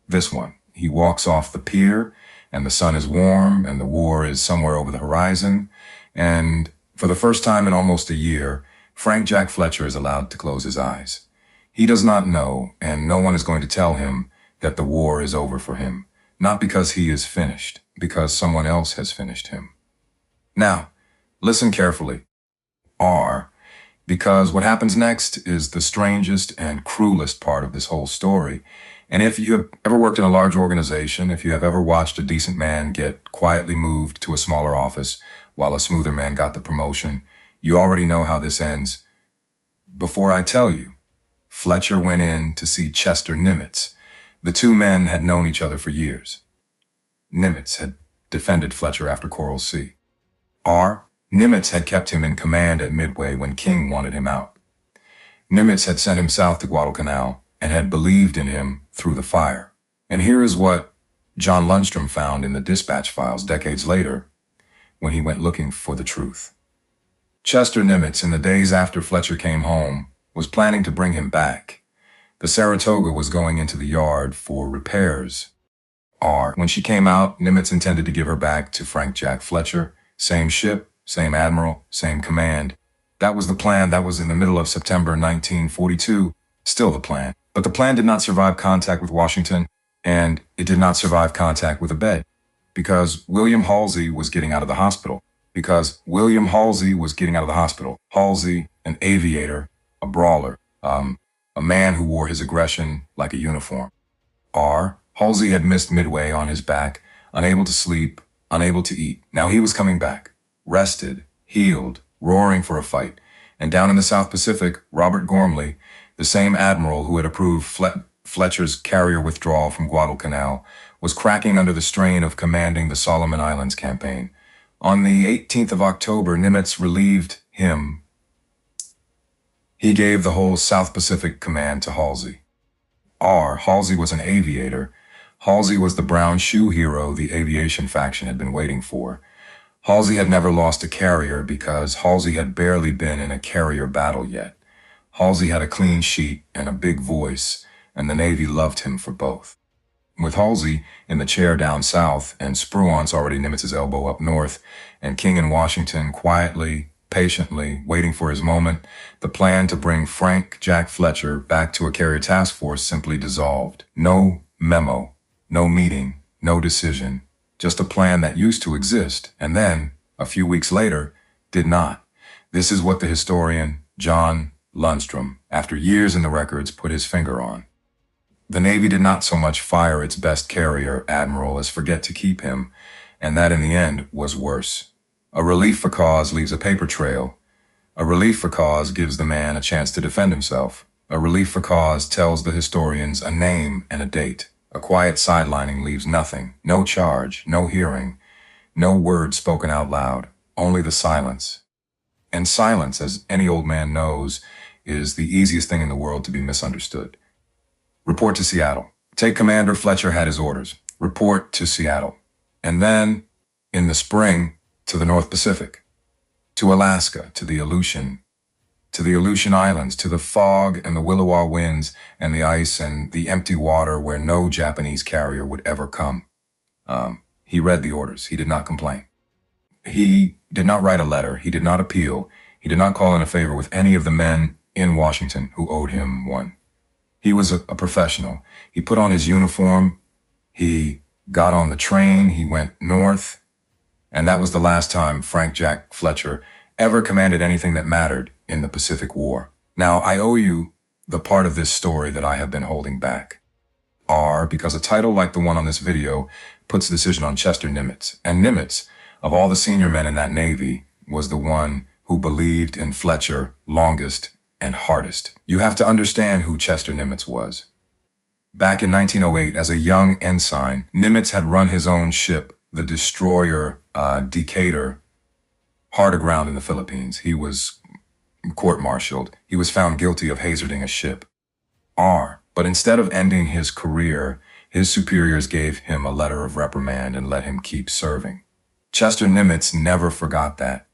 This one. He walks off the pier, and the sun is warm, and the war is somewhere over the horizon. And for the first time in almost a year, Frank Jack Fletcher is allowed to close his eyes. He does not know, and no one is going to tell him, that the war is over for him. Not because he is finished, because someone else has finished him. Now, listen carefully. Because what happens next is the strangest and cruelest part of this whole story. And if you have ever worked in a large organization, if you have ever watched a decent man get quietly moved to a smaller office while a smoother man got the promotion, you already know how this ends. Before I tell you, Fletcher went in to see Chester Nimitz. The 2 men had known each other for years. Nimitz had defended Fletcher after Coral Sea. Nimitz had kept him in command at Midway when King wanted him out. Nimitz had sent him south to Guadalcanal and had believed in him through the fire. And here is what John Lundstrom found in the dispatch files decades later when he went looking for the truth. Chester Nimitz, in the days after Fletcher came home, was planning to bring him back. The Saratoga was going into the yard for repairs. When she came out, Nimitz intended to give her back to Frank Jack Fletcher. Same ship, same admiral, same command. That was the plan. That was in the middle of September 1942. Still the plan. But the plan did not survive contact with Washington, and it did not survive contact with a bed. Because William Halsey was getting out of the hospital. Halsey, an aviator, a brawler, a man who wore his aggression like a uniform. Halsey had missed Midway on his back, unable to sleep, unable to eat. Now he was coming back, rested, healed, roaring for a fight. And down in the South Pacific, Robert Gormley, the same admiral who had approved Fletcher's carrier withdrawal from Guadalcanal, was cracking under the strain of commanding the Solomon Islands campaign. On the 18th of October, Nimitz relieved him. He gave the whole South Pacific command to Halsey. Halsey was an aviator. Halsey was the brown shoe hero the aviation faction had been waiting for. Halsey had never lost a carrier because Halsey had barely been in a carrier battle yet. Halsey had a clean sheet and a big voice, and the Navy loved him for both. With Halsey in the chair down south and Spruance already Nimitz's elbow up north, and King in Washington quietly, patiently waiting for his moment, the plan to bring Frank Jack Fletcher back to a carrier task force simply dissolved. No memo, no meeting, no decision, just a plan that used to exist and then, a few weeks later, did not. This is what the historian John Lundstrom, after years in the records, put his finger on. The Navy did not so much fire its best carrier admiral as forget to keep him, and that in the end was worse. A relief for cause leaves a paper trail. A relief for cause gives the man a chance to defend himself. A relief for cause tells the historians a name and a date. A quiet sidelining leaves nothing, no charge, no hearing, no word spoken out loud, only the silence. And silence, as any old man knows, is the easiest thing in the world to be misunderstood. Report to Seattle. Take Commander Fletcher had his orders. Report to Seattle. And then, in the spring, to the North Pacific, to Alaska, to the Aleutian Islands, to the fog and the Willowa winds and the ice and the empty water where no Japanese carrier would ever come. He read the orders. He did not complain. He did not write a letter. He did not appeal. He did not call in a favor with any of the men in Washington who owed him one. He was a professional. He put on his uniform. He got on the train. He went north. And that was the last time Frank Jack Fletcher ever commanded anything that mattered in the Pacific War. Now, I owe you the part of this story that I have been holding back. Because a title like the one on this video puts the decision on Chester Nimitz. And Nimitz, of all the senior men in that Navy, was the one who believed in Fletcher longest and hardest. You have to understand who Chester Nimitz was. Back in 1908, as a young ensign, Nimitz had run his own ship, the destroyer Decatur, hard aground in the Philippines. He was court-martialed. He was found guilty of hazarding a ship. But instead of ending his career, his superiors gave him a letter of reprimand and let him keep serving. Chester Nimitz never forgot that.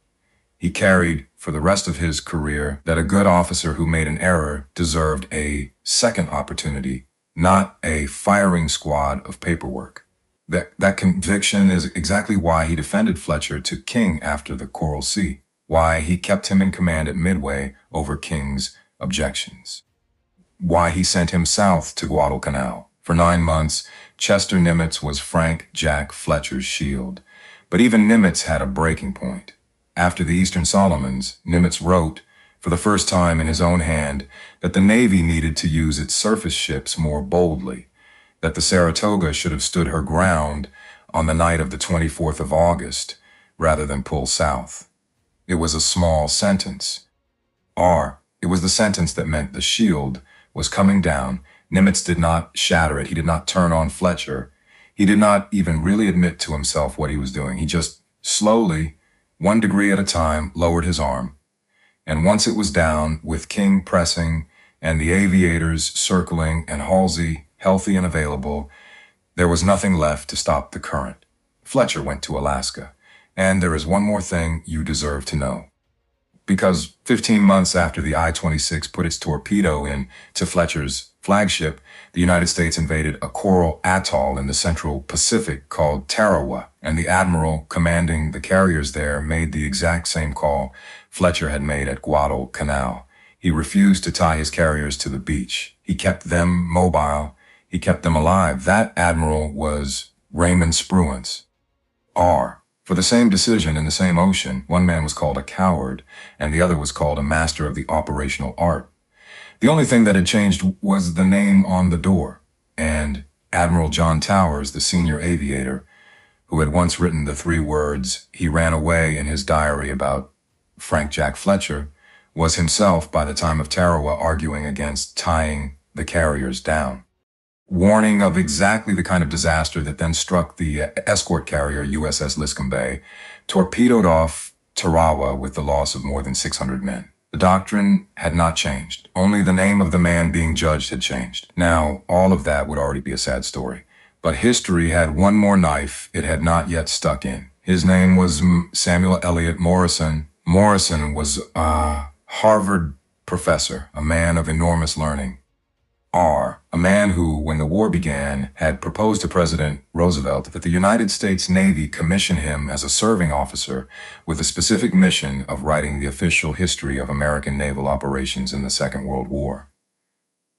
He carried for the rest of his career that a good officer who made an error deserved a second opportunity, not a firing squad of paperwork. That conviction is exactly why he defended Fletcher to King after the Coral Sea, why he kept him in command at Midway over King's objections, why he sent him south to Guadalcanal. For 9 months, Chester Nimitz was Frank Jack Fletcher's shield. But even Nimitz had a breaking point. After the Eastern Solomons, Nimitz wrote, for the first time in his own hand, that the Navy needed to use its surface ships more boldly, that the Saratoga should have stood her ground on the night of the 24th of August, rather than pull south. It was a small sentence. It was the sentence that meant the shield was coming down. Nimitz did not shatter it. He did not turn on Fletcher. He did not even really admit to himself what he was doing. He just slowly, 1 degree at a time, lowered his arm. And once it was down, with King pressing and the aviators circling and Halsey healthy and available, there was nothing left to stop the current. Fletcher went to Alaska. And there is one more thing you deserve to know. Because 15 months after the I-26 put its torpedo into Fletcher's flagship, the United States invaded a coral atoll in the central Pacific called Tarawa, and the admiral commanding the carriers there made the exact same call Fletcher had made at Guadalcanal. He refused to tie his carriers to the beach. He kept them mobile. He kept them alive. That admiral was Raymond Spruance. For the same decision in the same ocean, one man was called a coward, and the other was called a master of the operational art. The only thing that had changed was the name on the door, and Admiral John Towers, the senior aviator, who had once written the 3 words he ran away in his diary about Frank Jack Fletcher, was himself, by the time of Tarawa, arguing against tying the carriers down. Warning of exactly the kind of disaster that then struck the escort carrier USS Lexington, torpedoed off Tarawa with the loss of more than 600 men. The doctrine had not changed. Only the name of the man being judged had changed. Now, all of that would already be a sad story. But history had one more knife it had not yet stuck in. His name was Samuel Eliot Morison. Morison was a Harvard professor, a man of enormous learning. R, a man who, when the war began, had proposed to President Roosevelt that the United States Navy commission him as a serving officer with the specific mission of writing the official history of American naval operations in the Second World War.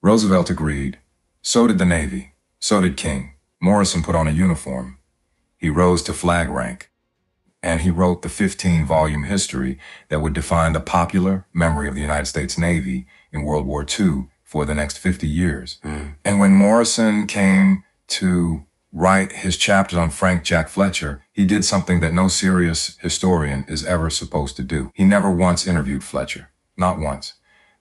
Roosevelt agreed. So did the Navy. So did King. Morrison put on a uniform. He rose to flag rank. And he wrote the 15-volume history that would define the popular memory of the United States Navy in World War II for the next 50 years. And when Morrison came to write his chapters on Frank Jack Fletcher, he did something that no serious historian is ever supposed to do. He never once interviewed Fletcher. Not once.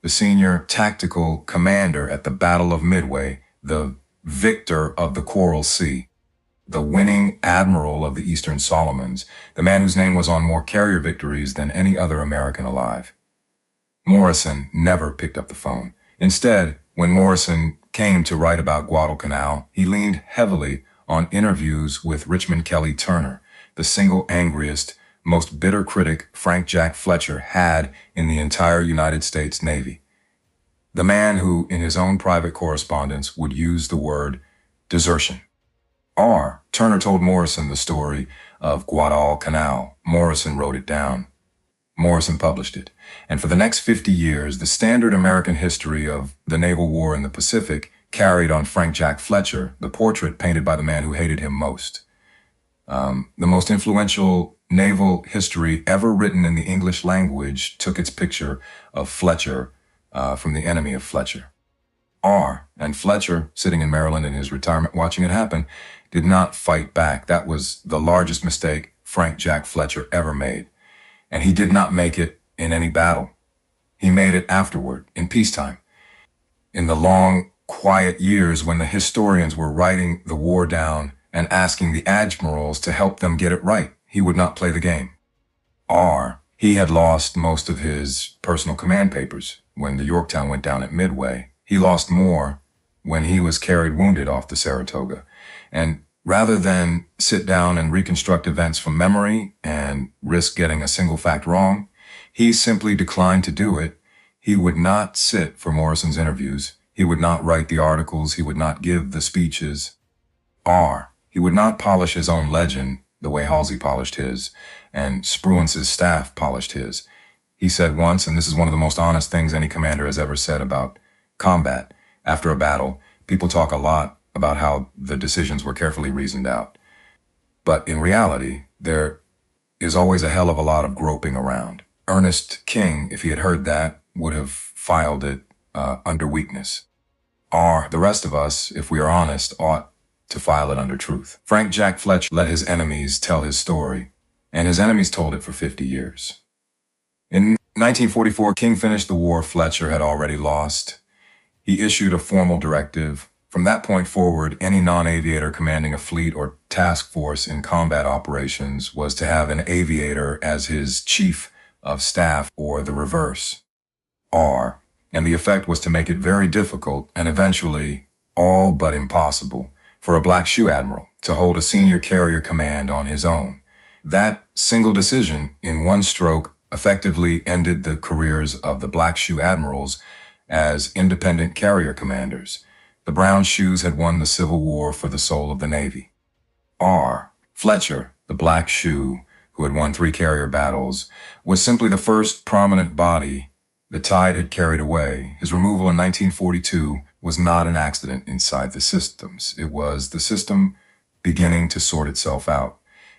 The senior tactical commander at the Battle of Midway, the victor of the Coral Sea, the winning admiral of the Eastern Solomons, the man whose name was on more carrier victories than any other American alive. Morrison never picked up the phone. Instead, when Morrison came to write about Guadalcanal, he leaned heavily on interviews with Richmond Kelly Turner, the single angriest, most bitter critic Frank Jack Fletcher had in the entire United States Navy. The man who, in his own private correspondence, would use the word desertion. R. Turner told Morrison the story of Guadalcanal. Morrison wrote it down. Morrison published it. And for the next 50 years, the standard American history of the naval war in the Pacific carried on Frank Jack Fletcher, the portrait painted by the man who hated him most. The most influential naval history ever written in the English language took its picture of Fletcher from the enemy of Fletcher. R. And Fletcher, sitting in Maryland in his retirement watching it happen, did not fight back. That was the largest mistake Frank Jack Fletcher ever made. And he did not make it in any battle. He made it afterward, in peacetime. In the long, quiet years when the historians were writing the war down and asking the admirals to help them get it right, he would not play the game. R. He had lost most of his personal command papers when the Yorktown went down at Midway. He lost more when he was carried wounded off the Saratoga. And rather than sit down and reconstruct events from memory and risk getting a single fact wrong, he simply declined to do it. He would not sit for Morrison's interviews. He would not write the articles. He would not give the speeches. R. He would not polish his own legend the way Halsey polished his and Spruance's staff polished his. He said once, and this is one of the most honest things any commander has ever said about combat, after a battle, people talk a lot about how the decisions were carefully reasoned out. But in reality, there is always a hell of a lot of groping around. Ernest King, if he had heard that, would have filed it under weakness. Or the rest of us, if we are honest, ought to file it under truth. Frank Jack Fletcher let his enemies tell his story, and his enemies told it for 50 years. In 1944, King finished the war Fletcher had already lost. He issued a formal directive. From that point forward, any non-aviator commanding a fleet or task force in combat operations was to have an aviator as his chief of staff or the reverse. R. And the effect was to make it very difficult and eventually all but impossible for a black shoe admiral to hold a senior carrier command on his own. That single decision in one stroke effectively ended the careers of the black shoe admirals as independent carrier commanders. The brown shoes had won the Civil War for the soul of the Navy. R. Fletcher, the black shoe, who had won 3 carrier battles, was simply the first prominent body the tide had carried away. His removal in 1942 was not an accident inside the systems. It was the system beginning to sort itself out.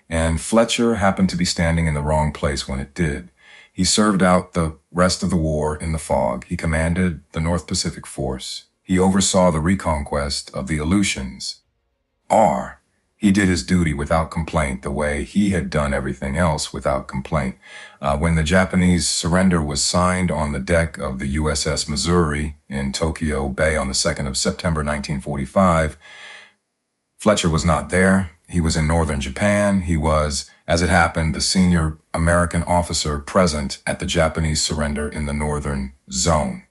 And Fletcher happened to be standing in the wrong place when it did. He served out the rest of the war in the fog. He commanded the North Pacific Force. He oversaw the reconquest of the Aleutians. R. He did his duty without complaint the way he had done everything else without complaint. When the Japanese surrender was signed on the deck of the USS Missouri in Tokyo Bay on the 2nd of September 1945, Fletcher was not there. He was in northern Japan. He was, as it happened, the senior American officer present at the Japanese surrender in the northern zone.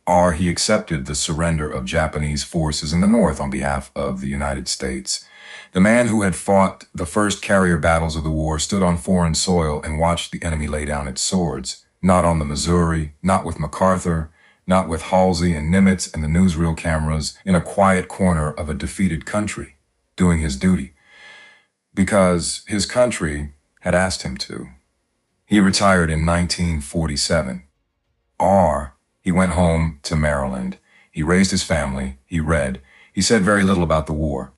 R. He accepted the surrender of Japanese forces in the north on behalf of the United States. The man who had fought the first carrier battles of the war stood on foreign soil and watched the enemy lay down its swords. Not on the Missouri, not with MacArthur, not with Halsey and Nimitz and the newsreel cameras in a quiet corner of a defeated country, doing his duty. Because his country had asked him to. He retired in 1947. He went home to Maryland. He raised his family. He read. He said very little about the war.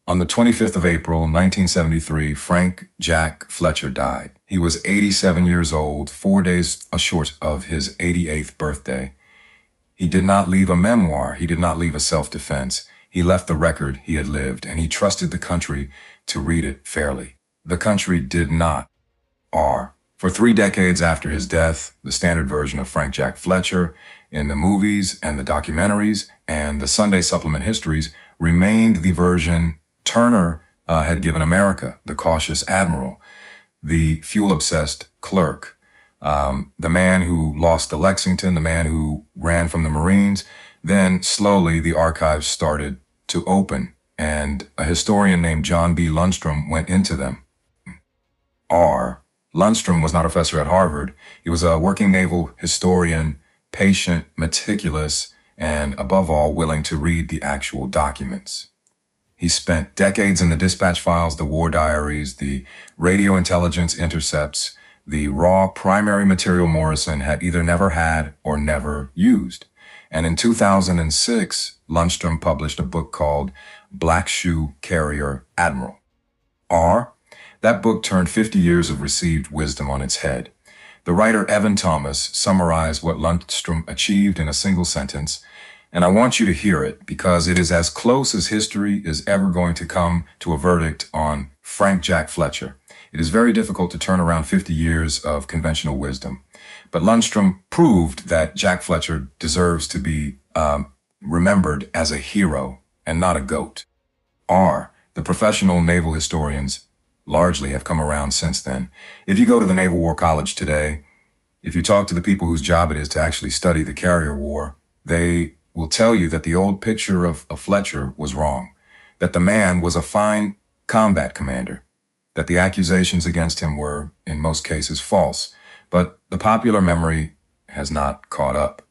On the 25th of April, 1973, Frank Jack Fletcher died. He was 87 years old, 4 days short of his 88th birthday. He did not leave a memoir. He did not leave a self-defense. He left the record he had lived, and he trusted the country to read it fairly. The country did not. For 3 decades after his death, the standard version of Frank Jack Fletcher in the movies and the documentaries and the Sunday supplement histories remained the version Turner had given America, the cautious admiral, the fuel-obsessed clerk, the man who lost the Lexington, the man who ran from the Marines. Then slowly the archives started to open, and a historian named John B. Lundstrom went into them. Lundstrom was not a professor at Harvard. He was a working naval historian, patient, meticulous, and above all, willing to read the actual documents. He spent decades in the dispatch files, the war diaries, the radio intelligence intercepts, the raw primary material Morrison had either never had or never used. And in 2006, Lundstrom published a book called Black Shoe Carrier Admiral. That book turned 50 years of received wisdom on its head. The writer Evan Thomas summarized what Lundstrom achieved in a single sentence, and I want you to hear it because it is as close as history is ever going to come to a verdict on Frank Jack Fletcher. It is very difficult to turn around 50 years of conventional wisdom. But Lundstrom proved that Jack Fletcher deserves to be remembered as a hero and not a goat. The professional naval historians largely have come around since then. If you go to the Naval War College today, if you talk to the people whose job it is to actually study the carrier war, they will tell you that the old picture of Fletcher was wrong, that the man was a fine combat commander, that the accusations against him were, in most cases, false, but the popular memory has not caught up.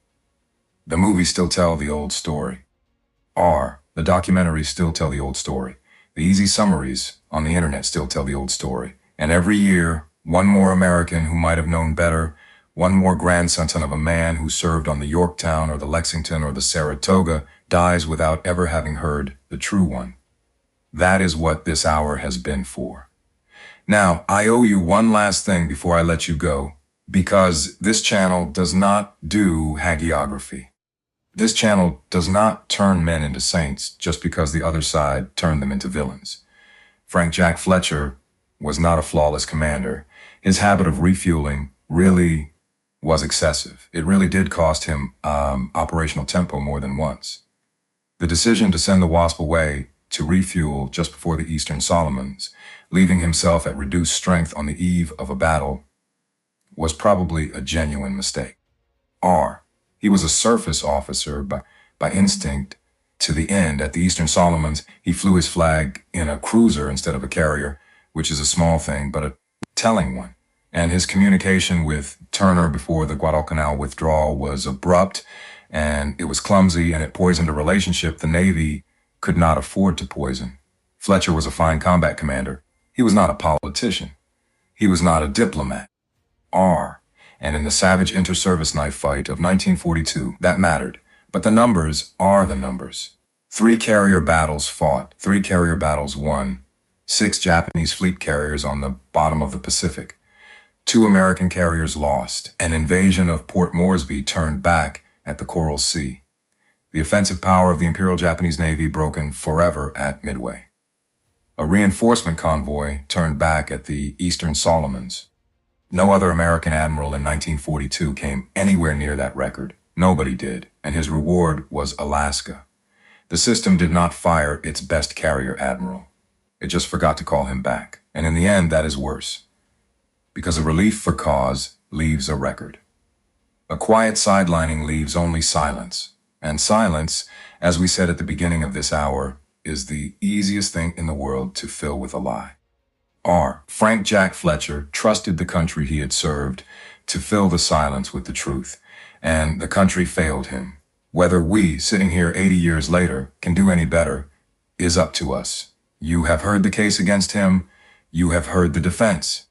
The movies still tell the old story. The documentaries still tell the old story. The easy summaries on the internet still tell the old story. And every year, one more American who might have known better, one more grandson of a man who served on the Yorktown or the Lexington or the Saratoga dies without ever having heard the true one. That is what this hour has been for. Now, I owe you one last thing before I let you go, because this channel does not do hagiography. This channel does not turn men into saints just because the other side turned them into villains. Frank Jack Fletcher was not a flawless commander. His habit of refueling really was excessive. It really did cost him operational tempo more than once. The decision to send the Wasp away to refuel just before the Eastern Solomons, leaving himself at reduced strength on the eve of a battle, was probably a genuine mistake. He was a surface officer by instinct to the end. At the Eastern Solomons, he flew his flag in a cruiser instead of a carrier, which is a small thing, but a telling one. And his communication with Turner before the Guadalcanal withdrawal was abrupt, and it was clumsy, and it poisoned a relationship the Navy could not afford to poison. Fletcher was a fine combat commander. He was not a politician. He was not a diplomat. And in the savage inter-service knife fight of 1942, that mattered. But the numbers are the numbers. 3 carrier battles fought, 3 carrier battles won, 6 Japanese fleet carriers on the bottom of the Pacific, 2 American carriers lost, an invasion of Port Moresby turned back at the Coral Sea, the offensive power of the Imperial Japanese Navy broken forever at Midway. A reinforcement convoy turned back at the Eastern Solomons. No other American admiral in 1942 came anywhere near that record. Nobody did, and his reward was Alaska. The system did not fire its best carrier admiral. It just forgot to call him back. And in the end, that is worse, because a relief for cause leaves a record. A quiet sidelining leaves only silence. And silence, as we said at the beginning of this hour, is the easiest thing in the world to fill with a lie. Frank Jack Fletcher trusted the country he had served to fill the silence with the truth, and the country failed him. Whether we, sitting here 80 years later, can do any better is up to us. You have heard the case against him. You have heard the defense.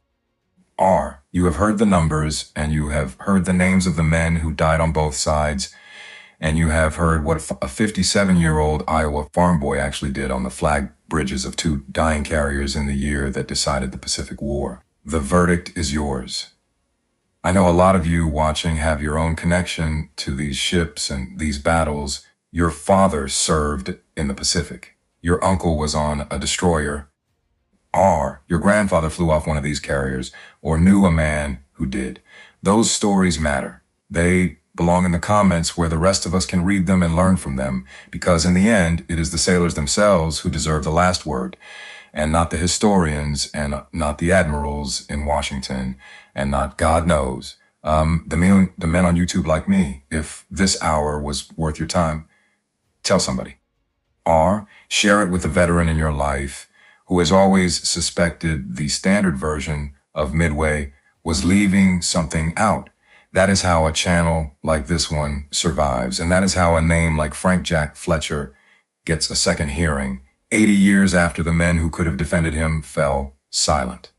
You have heard the numbers, and you have heard the names of the men who died on both sides, and you have heard what a 57-year-old Iowa farm boy actually did on the flag bridges of two dying carriers in the year that decided the Pacific War. The verdict is yours. I know a lot of you watching have your own connection to these ships and these battles. Your father served in the Pacific. Your uncle was on a destroyer. Your grandfather flew off one of these carriers or knew a man who did. Those stories matter. They belong in the comments where the rest of us can read them and learn from them, because in the end, it is the sailors themselves who deserve the last word, and not the historians, and not the admirals in Washington, and not God knows, the men on YouTube like me. If this hour was worth your time, tell somebody. Share it with a veteran in your life who has always suspected the standard version of Midway was leaving something out. That is how a channel like this one survives, and that is how a name like Frank Jack Fletcher gets a second hearing 80 years after the men who could have defended him fell silent.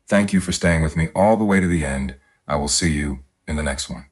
Thank you for staying with me all the way to the end. I will see you in the next one.